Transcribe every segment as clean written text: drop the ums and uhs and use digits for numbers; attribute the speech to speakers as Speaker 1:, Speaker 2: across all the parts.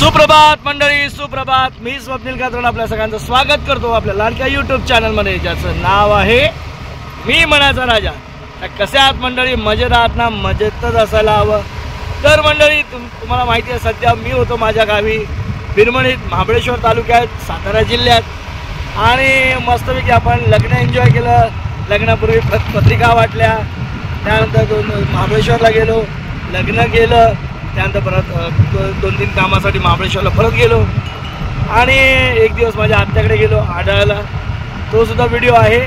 Speaker 1: सुप्रभात मंडळी, सुप्रभात. मी स्वप्नील कात्रण आपल्या सगळ्यांचं स्वागत करतो आपल्या लाडक्या यूट्यूब चॅनलमध्ये, ज्याचं नाव आहे मी म्हणायचा राजा. कसे आहात मंडळी? मजेत आहात ना? मजेतच असायला हवं. तर मंडळी, तुम्हाला माहिती आहे, सध्या मी होतो माझ्या गावी बिरमणीत, महाबळेश्वर तालुक्यात, सातारा जिल्ह्यात. आणि मस्तपैकी आपण लग्न एन्जॉय केलं. लग्नापूर्वी पत्रिका वाटल्या, त्यानंतर महाबळेश्वरला गेलो, लग्न केलं, त्यानंतर परत 2-3 कामासाठी महाबळेश्वरला परत गेलो. आणि एक दिवस माझ्या आत्याकडे गेलो आढळला, तो सुद्धा व्हिडिओ आहे.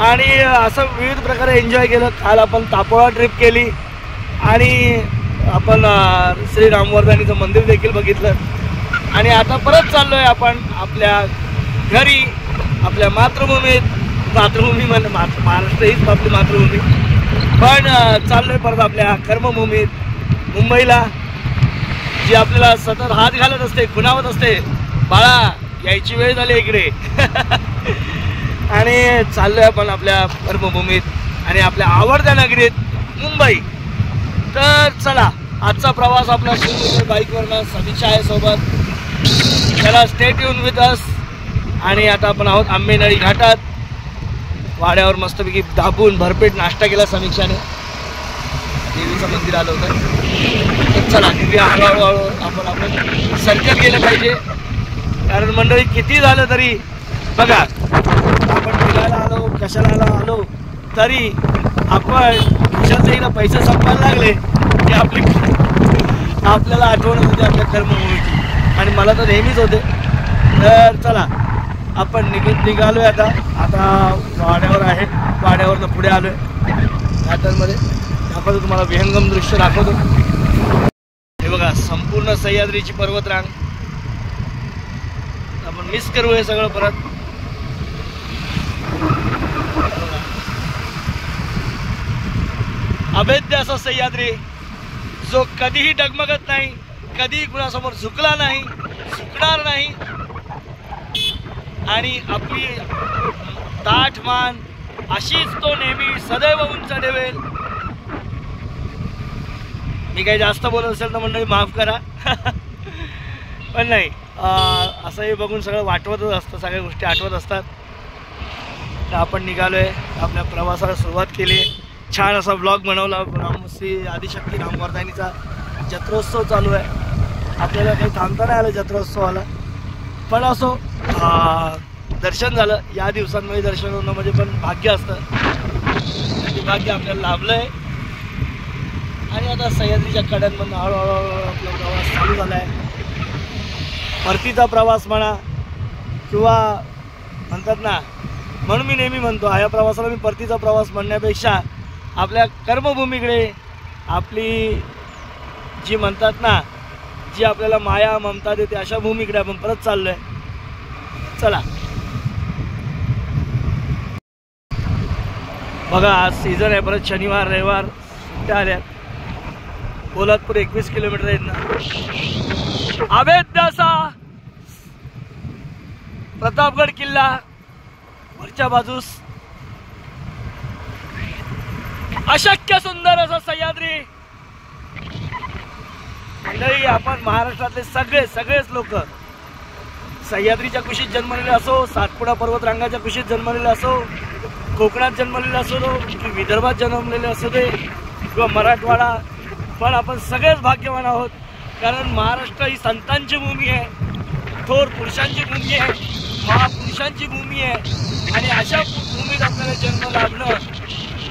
Speaker 1: आणि असं विविध प्रकारे एन्जॉय केलं. काल आपण तापोळा ट्रिप केली आणि आपण श्री रामवर्धनीचं मंदिर देखील बघितलं. आणि आता परत चाललो आहे आपण आपल्या घरी, आपल्या मातृभूमीत. मातृभूमी म्हणजे महाराष्ट्र हीच आपली मातृभूमी, पण चाललो आहे परत आपल्या कर्मभूमीत मुंबईला, जी आपल्याला सतत हात घालत असते, खुणावत असते, बाळा यायची वेळ झाली इकडे. आणि चाललोय आपण आपल्या कर्मभूमीत आणि आपल्या आवडत्या नगरीत मुंबई. तर चला, आजचा प्रवास आपला सुरू बाईकवरनं. समीक्षा आहे सोबत, त्याला स्टे ट्यून विथ अस. आणि आता आपण आहोत आंबेनळी घाटात. वाड्यावर मस्तपैकी दाबून भरपेट नाश्ता केला समीक्षाने. देवीचं मंदिर आलं होतं. तर चला, निघूया हळूहळू. आपण सरकत गेलं पाहिजे, कारण मंडळी किती झालं तरी बघा, आपण फिरायला आलो, कशाला आलो तरी आपण खिशात पैसे संपायला लागले की आपल्याला आठवण होते आपल्या कर्मभूमीची. आणि मला तर नेहमीच होते. तर चला, आपण निघालोय आता वाड्यावर आहे. वाड्यावरनं पुढे आलोय घाटांमध्ये. आपण तुम्हाला विहंगम दृश्य दाखवतो. हे बघा, संपूर्ण सह्याद्रीची पर्वतरांग. आपण मिस करू हे सगळं परत. अभेद्य असा सह्याद्री, जो कधीही डगमगत नाही, कधीही कुणासमोर झुकला नाही, झुकणार नाही. आणि आपली ताठ मान अशीच तो नेहमी सदैव उंच ठेवेल. मी काही जास्त बोलत असेल तर मंडळी माफ करा. पण नाही, असंही बघून सगळं वाटवतच असतं, सगळ्या गोष्टी आठवत असतात. तर आपण निघालोय, आपल्या प्रवासाला सुरुवात केली. छान असा ब्लॉग बनवला. श्री आदिशक्ती रामवर्धनीचा जत्रोत्सव चालू आहे. आपल्याला काही थांबता नाही आलं जत्रोत्सवाला, पण असो, दर्शन झालं. या दिवसांमध्ये दर्शन होणं म्हणजे पण भाग्य असतं. ते भाग्य आपल्याला लाभलं आहे. आणि आता सह्याद्रीच्या कड्यांमधून हळूहळू आपला प्रवास चालू झाला आहे. परतीचा प्रवास म्हणा, किंवा म्हणतात ना, म्हणून मी नेहमी म्हणतो, या प्रवासाला मी परतीचा प्रवास म्हणण्यापेक्षा आपल्या कर्मभूमीकडे, आपली जी म्हणतात ना, जी आपल्याला माया ममता देते, अशा भूमीकडे आपण परत चाललो आहे. चला बघा, आज सीझन आहे. परत शनिवार रविवार सुट्ट्या आल्या. पोलादपूर 21 किलोमीटर आहेत ना. अभेद्य असा प्रतापगड किल्ला, वरच्या बाजूस अशक्य सुंदर असा सह्याद्री. मंडळी, आपण महाराष्ट्रातले सगळेच लोक सह्याद्रीच्या कुशीत जन्मलेले असो, सातपुडा पर्वतरांगाच्या कुशीत जन्मलेले असो, कोकणात जन्मलेले असो की विदर्भात जन्मलेले असो दे, किंवा मराठवाडा, पण आपण सगळेच भाग्यवान आहोत. कारण महाराष्ट्र ही संतांची भूमी आहे, थोर पुरुषांची भूमी आहे, महापुरुषांची भूमी आहे. आणि अशा भूमीत आपल्याला जन्म लाभणं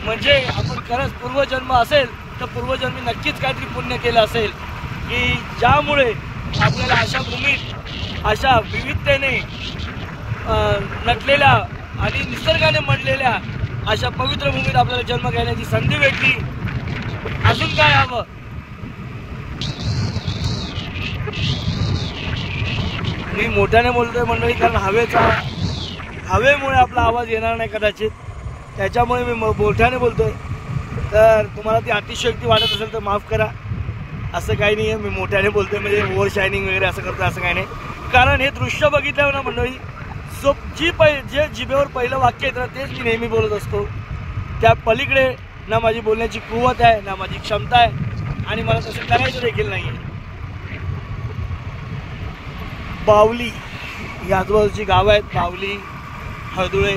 Speaker 1: म्हणजे आपण खरंच पूर्वजन्म असेल तर पूर्वजन्मी नक्कीच काहीतरी पुण्य केलं असेल, की ज्यामुळे आपल्याला अशा भूमीत, अशा विविधतेने नटलेल्या आणि निसर्गाने मडलेल्या अशा पवित्र भूमीत आपल्याला जन्म घेण्याची संधी भेटली. अजून काय हवं? मी मोठ्याने बोलतोय मंडळी, कारण हवेमुळे आपला आवाज येणार नाही कदाचित, त्याच्यामुळे मी मोठ्याने बोलतोय. तर तुम्हाला ती अतिशयोक्ती वाटत असेल तर माफ करा. असं काही नाही आहे, मी मोठ्याने बोलतोय म्हणजे ओव्हर शायनिंग वगैरे असं करतो, असं काही नाही. कारण हे दृश्य बघितल्यावर ना मंडळी, जे जिभेवर पहिलं वाक्य येतं ना, तेच मी नेहमी बोलत असतो. त्या पलीकडे ना माझी बोलण्याची कुवत आहे, ना माझी क्षमता आहे, आणि मला तसं करायचं देखील नाही आहे. बावली ही आजूबाजूची गावं आहेत, बावली, हळदुळे.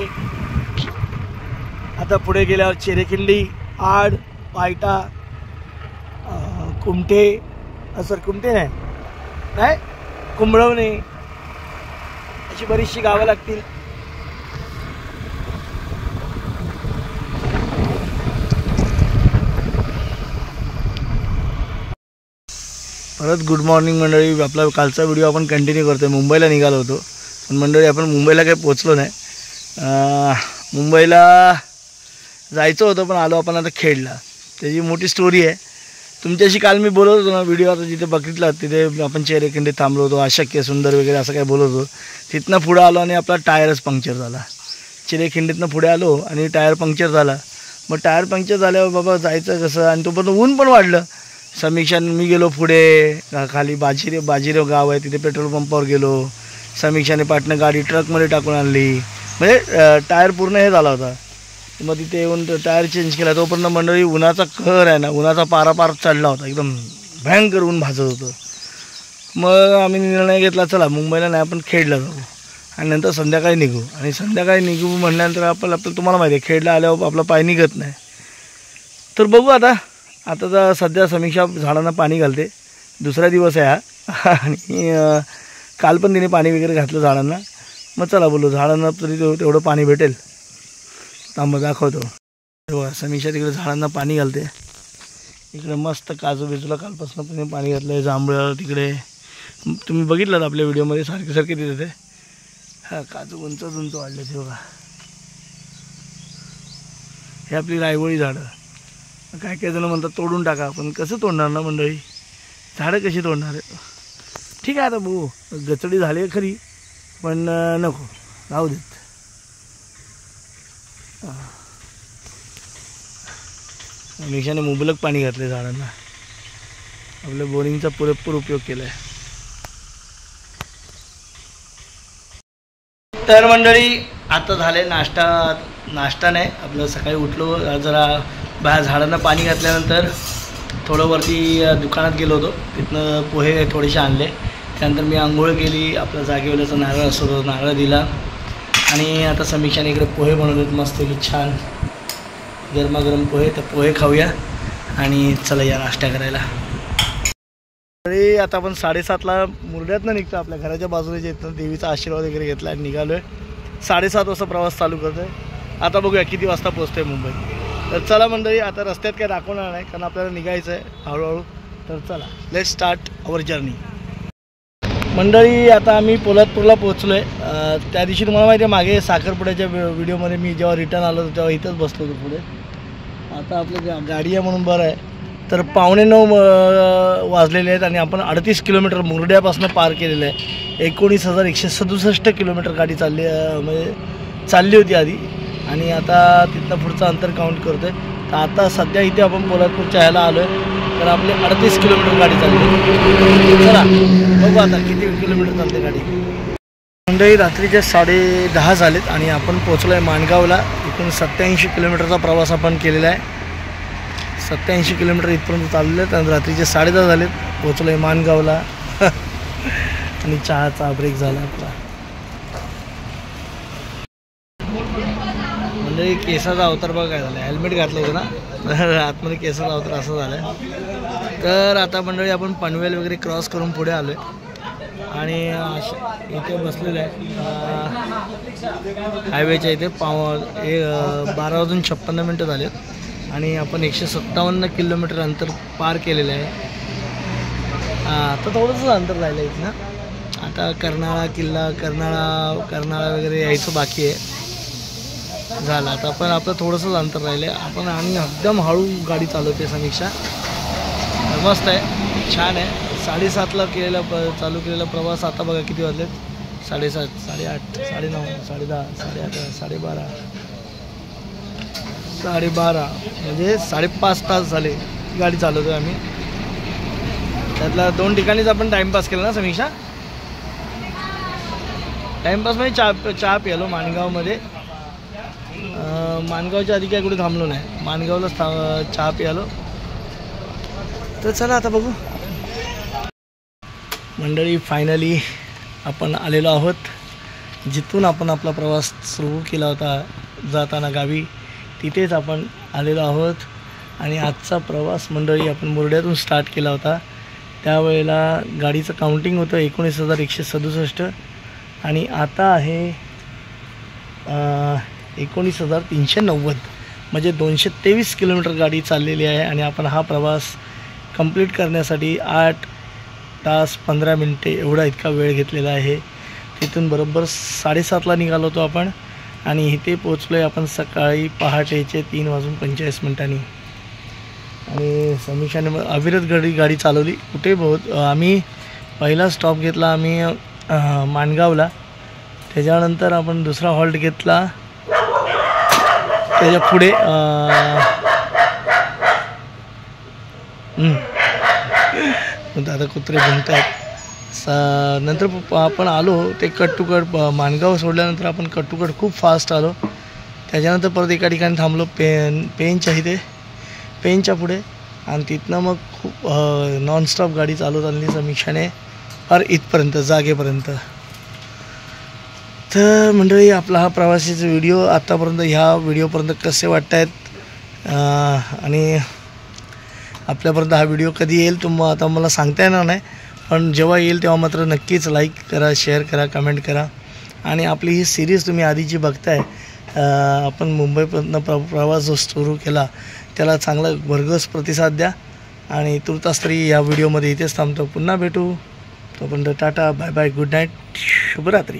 Speaker 1: आता पुढे गेल्यावर चिरेखिंडी, आड, पायटा, कुमठे, असं कुमठे नाही कुंभळवणे, अशी बरीचशी गावं लागतील. परत गुड मॉर्निंग मंडळी. आपला कालचा व्हिडिओ आपण कंटिन्यू करतोय. मुंबईला निघालो होतो, पण मंडळी आपण मुंबईला काही पोचलो नाही. मुंबईला जायचं होतं पण आलो आपण आता खेडला. त्याची मोठी स्टोरी आहे. तुमच्याशी काल मी बोलत होतो ना व्हिडिओ, आता जिथे बघितला तिथे आपण चिरेखिंडीत थांबलो होतो, अशक्य सुंदर वगैरे असं काय बोलत होतो. तिथनं पुढं आलो आणि आपला टायरच पंक्चर झाला. चिरेखिंडीतनं पुढे आलो आणि टायर पंक्चर झाला. मग टायर पंक्चर झाल्यावर बाबा जायचं कसं, आणि तोपर्यंत ऊन पण वाढलं. समीक्षा मी गेलो पुढे, खाली बाजिरेव गाव आहे तिथे पेट्रोल पंपावर गेलो. समीक्षाने पाटणं गाडी ट्रकमध्ये टाकून आणली, म्हणजे टायर पूर्ण हे झाला होता. मग तिथे येऊन टायर चेंज केला. तोपर्यंत मंडळी उन्हाचा कहर आहे ना, उन्हाचा पारापार चढला होता, एकदम भयंकर ऊन भाजत होतं. मग आम्ही निर्णय घेतला चला मुंबईला नाही आपण खेडला जाऊ आणि नंतर संध्याकाळी निघू. आणि संध्याकाळी निघू म्हटल्यानंतर आपलं तुम्हाला माहिती आहे खेडला आल्यावर आपला पाय निघत नाही. तर बघू आता तर सध्या समीक्षा झाडांना पाणी घालते. दुसरा दिवस आहे हा, आणि काल पण तिने पाणी वगैरे घातलं झाडांना. मग चला बोलू झाडांना तरी तेवढं पाणी भेटेल. थांब दाखवतो. समीक्षा तिकडे झाडांना पाणी घालते. इकडे मस्त काजू बिजूला कालपासून पण पाणी घातलं आहे. जांभळं तिकडे तुम्ही बघितलं आपल्या व्हिडिओमध्ये सारखे तिथे ते हा काजू उंच वाढले ते बघा. हे आपली रायवळी झाडं. काय जण म्हणतात तोडून टाका, पण कसं तोडणार ना मंडळी, झाडं कशी तोडणार आहे. ठीक आहे आता बघू, गचडी झाली आहे खरी पण नको राहू देत. समीक्षाने मुबलक पाणी घातले झाडांना. आपल्या बोरिंगचा पुरेपूर उपयोग केला आहे. तर मंडळी आता झाले नाश्ता नाही आपलं. सकाळी उठलो जरा बाहेर झाडांना पाणी घातल्यानंतर थोडं वरती दुकानात गेलो होतो. तिथनं पोहे थोडेसे आणले. त्यानंतर मी आंघोळ केली. आपला जागेवाल्याचा नारळ असतो तो नारळ दिला. आणि आता समीक्षाने इकडे पोहे बनवलेत मस्त की छान गरमागरम पोहे. तर पोहे खाऊया आणि चला या नाश्ता करायला. तरी आता आपण 7:30ला मुरड्यातनं निघतो. आपल्या घराच्या बाजूला जे इथं देवीचा आशीर्वाद वगैरे घेतला आणि निघालो आहे. 7:30 वाजता प्रवास चालू करतो आहे. आता बघूया किती वाजता पोचतो आहे मुंबई. तर चला मंडळी आता रस्त्यात काय दाखवणार नाही कारण आपल्याला निघायचं आहे हळूहळू. तर चला लेट्स स्टार्ट आवर जर्नी. मंडळी आता आम्ही पोलादपूरला पोचलो आहे. त्या दिवशी तुम्हाला माहिती आहे मागे साखरपुड्याच्या व्हिडिओमध्ये मी जेव्हा रिटर्न आलो होतो तेव्हा इथंच बसलो होतो पुढे. आता आपलं गाडी आहे म्हणून बरं आहे. तर 8:45 वाजलेले आहेत आणि आपण 38 किलोमीटर मुरड्यापासून पार केलेलं आहे. 19,167 किलोमीटर गाडी चालली होती आधी आणि आता तिथनं पुढचं अंतर काउंट करतो आहे. तर आता सध्या इथे आपण पोलादपूरच्या ह्याला आलो आहे. तर आपले 38 किलोमीटर गाडी चालली. चला बघू आता किती किलोमीटर चालते गाडी. मंडळी रात्रीचे 10:30 झालेत आणि आपण पोचलो आहे माणगावला. इथून 87 किलोमीटरचा प्रवास आपण केलेला आहे. 87 किलोमीटर इथपर्यंत चाललेले आहेत आणि रात्रीचे 10:30 झालेत. पोचलो आहे माणगावला आणि चहाचा ब्रेक झाला आपला. म्हणजे केसाचा अवतार बघा काय झालं. हेल्मेट घातलं होतं ना आतमध्ये केसाचा अवतार असं झालं आहे. तर आता मंडळी आपण पनवेल वगैरे क्रॉस करून पुढे आलो आहे आणि इथे बसलेलं आहे हायवेच्या इथे. 12:56 झालेत आणि आपण 157 किलोमीटर अंतर पार केलेलं आहे. आता थोडंसं अंतर राहिलं आहे इथनं. आता कर्नाळा किल्ला कर्नाळा वगैरे यायचं बाकी आहे. झालं आता पण आपलं थोडंसंच अंतर राहिलं आहे. आपण आणि एकदम हळू गाडी चालवते समीक्षा. मस्त आहे छान आहे. 7:30ला चालू केलेला प्रवास आता बघा किती वाजलेत. 7:30 8:30 9:30 10:30 11:30 12:30 12:30 म्हणजे 5.5 तास झाले गाडी चालवतो आम्ही. त्यातला 2 ठिकाणीच आपण टाईमपास केला ना समीक्षा. टाईमपास म्हणजे चहा प्यालो माणगावमध्ये. माणगावच्या आधी काय कुठे थांबलो नाही. माणगावलाच चहा प्यालो. तर चला आता बघू मंडळी. फायनली आपण आलेलो आहोत जिथून आपण आपला प्रवास सुरू केला होता जाताना गावी, तिथेच आपण आलेलो आहोत. आणि आजचा प्रवास मंडळी आपण मुरड्यातून स्टार्ट केला होता. त्यावेळेला गाडीचं काउंटिंग होतं 19,167 आणि आता आहे 19,390, म्हणजे 223 किलोमीटर गाडी चाललेली आहे. आणि आपण हा प्रवास कंप्लीट करण्यासाठी 8 तास 15 मिनटे एवढा इतका वेळ घेतलेला आहे. तिथून बरोबर 7:30ला निघालो होतो आपण आणि इथे पोचलो आहे आपण सकाळी पहाटेचे 3:45. आणि समीक्षाने अविरत गाडी चालवली. कुठे आम्ही पहिला स्टॉप घेतला आम्ही माणगावला. त्याच्यानंतर आपण दुसरा हॉल्ट घेतला त्याच्या पुढे आता कुत्रे भुंकत आहेत. नंतर आपण आलो ते कट टू कट माणगाव सोडल्यानंतर आपण कट टू कट खूप फास्ट आलो. त्याच्यानंतर परत एका ठिकाणी थांबलो पेनच्या इथे, पेनच्या पुढे. आणि तिथनं मग खूप नॉनस्टॉप गाडी चालवत आणली समीक्षाने फार इथपर्यंत जागेपर्यंत. तर मंडळी आपला हा प्रवासाचा व्हिडिओ आत्तापर्यंत ह्या व्हिडिओपर्यंत कसे वाटत आहेत आणि आपल्यापर्यंत हा व्हिडिओ कधी येईल आता मला सांगता येणार नाही, पण जेव्हा येईल तेव्हा मात्र नक्कीच लाईक करा, शेअर करा, कमेंट करा. आणि आपली ही सिरीज तुम्ही आधी जी बघताय आपण मुंबईपर्यंत प्रवास जो सुरू केला त्याला चांगला भरघोस प्रतिसाद द्या. आणि तुर्तास तरी या व्हिडिओमध्ये इथेच थांबतो. पुन्हा भेटू. तोपर्यंत tata, bye bye, good night, शुभरात्री.